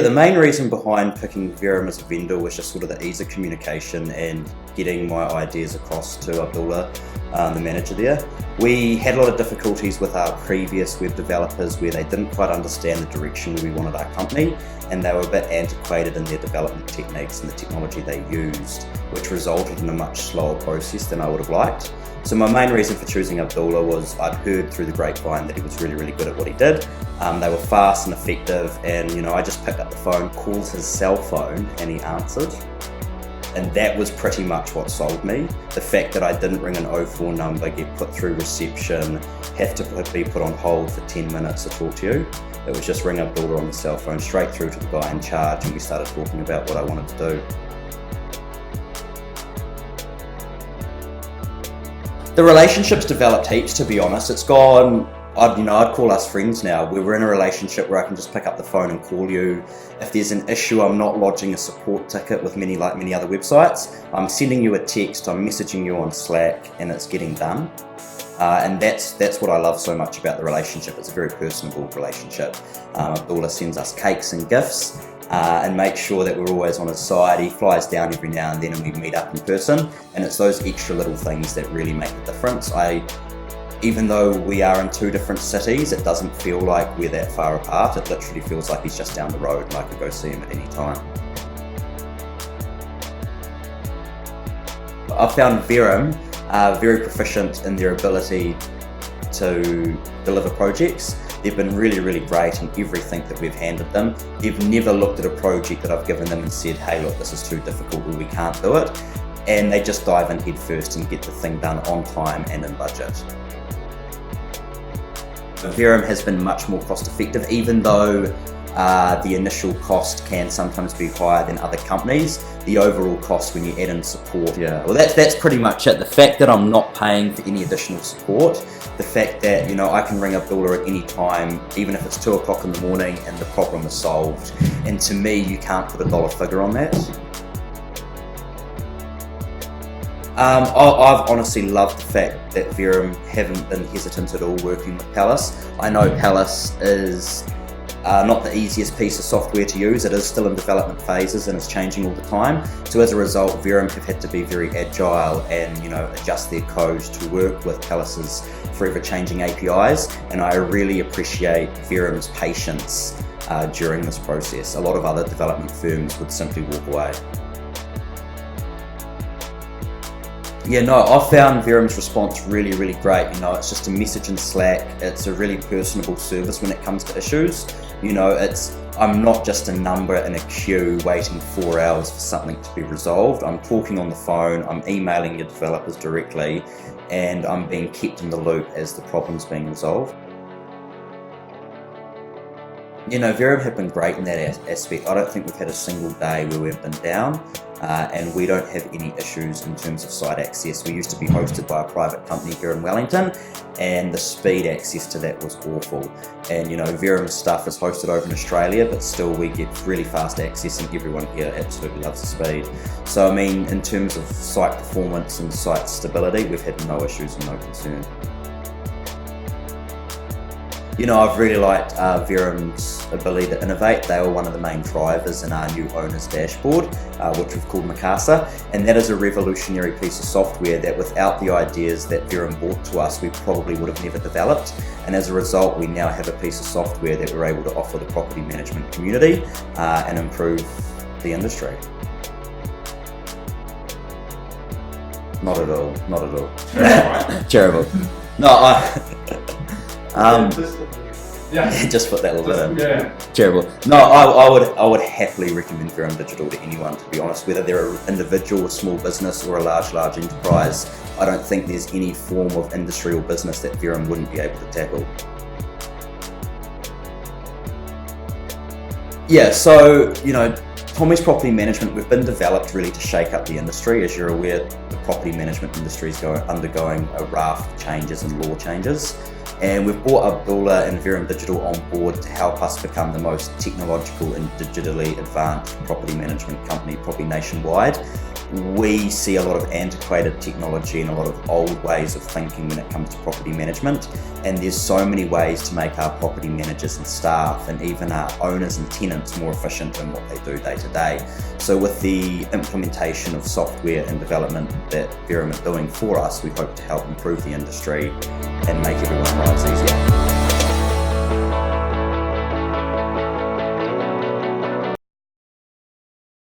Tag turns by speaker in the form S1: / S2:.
S1: The main reason behind picking Verum as a vendor was just sort of the ease of communication and getting my ideas across to Abdullah, the manager there. We had a lot of difficulties with our previous web developers where they didn't quite understand the direction we wanted our company, and they were a bit antiquated in their development techniques and the technology they used, which resulted in a much slower process than I would have liked. So my main reason for choosing Abdullah was I'd heard through the grapevine that he was really, really good at what he did. They were fast and effective, and I just picked up the phone, called his cell phone, and he answered. And that was pretty much what sold me. The fact that I didn't ring an 04 number, get put through reception, have to be put on hold for 10 minutes to talk to you. It was just ring Abdullah on the cell phone, straight through to the guy in charge, and we started talking about what I wanted to do. The relationship's developed heaps, to be honest. It's gone, I'd call us friends now. We're in a relationship where I can just pick up the phone and call you. If there's an issue, I'm not lodging a support ticket with many other websites. I'm sending you a text, I'm messaging you on Slack, and it's getting done. And that's what I love so much about the relationship. It's a very personable relationship. Abdullah sends us cakes and gifts and makes sure that we're always on his side. He flies down every now and then and we meet up in person. And it's those extra little things that really make the difference. Even though we are in two different cities, it doesn't feel like we're that far apart. It literally feels like he's just down the road and I can go see him at any time. I've found Verum very proficient in their ability to deliver projects. They've been really, really great in everything that we've handed them. They've never looked at a project that I've given them and said, hey look, this is too difficult or we can't do it. And they just dive in head first and get the thing done on time and in budget. Verum has been much more cost effective, even though the initial cost can sometimes be higher than other companies. The overall cost when you add in support, well that's pretty much it. The fact that I'm not paying for any additional support, the fact that I can ring Abdullah at any time, even if it's 2 o'clock in the morning and the problem is solved. And to me, you can't put a dollar figure on that. I've honestly loved the fact that Verum haven't been hesitant at all working with Palace. I know Palace is not the easiest piece of software to use. It is still in development phases and it's changing all the time. So as a result, Verum have had to be very agile and adjust their code to work with Palace's forever changing APIs. And I really appreciate Verum's patience during this process. A lot of other development firms would simply walk away. I found Verum's response really, really great. It's just a message in Slack. It's a really personable service when it comes to issues. I'm not just a number in a queue waiting 4 hours for something to be resolved. I'm talking on the phone, I'm emailing your developers directly, and I'm being kept in the loop as the problem's being resolved. Verum have been great in that aspect. I don't think we've had a single day where we've been down. And we don't have any issues in terms of site access. We used to be hosted by a private company here in Wellington, and the speed access to that was awful. And Verum's stuff is hosted over in Australia, but still we get really fast access and everyone here absolutely loves the speed. So in terms of site performance and site stability, we've had no issues and no concern. I've really liked Verum's ability to innovate. They were one of the main drivers in our new owner's dashboard, which we've called Mikasa. And that is a revolutionary piece of software that without the ideas that Verum brought to us, we probably would have never developed. And as a result, we now have a piece of software that we're able to offer the property management community and improve the industry. Not at all, not at all. Terrible. No, just put that little bit in.
S2: Yeah.
S1: Terrible. No, I would happily recommend Verum Digital to anyone, to be honest, whether they're an individual, a small business, or a large enterprise. I don't think there's any form of industry or business that Verum wouldn't be able to tackle. So Tommy's Property Management, we've been developed really to shake up the industry. As you're aware, the property management industry is undergoing a raft of changes and law changes. And we've brought Abdullah and Verum Digital on board to help us become the most technological and digitally advanced property management company, probably nationwide. we see a lot of antiquated technology and a lot of old ways of thinking when it comes to property management, and there's so many ways to make our property managers and staff and even our owners and tenants more efficient in what they do day to day. So with the implementation of software and development that Verum are doing for us, we hope to help improve the industry and make everyone's lives easier.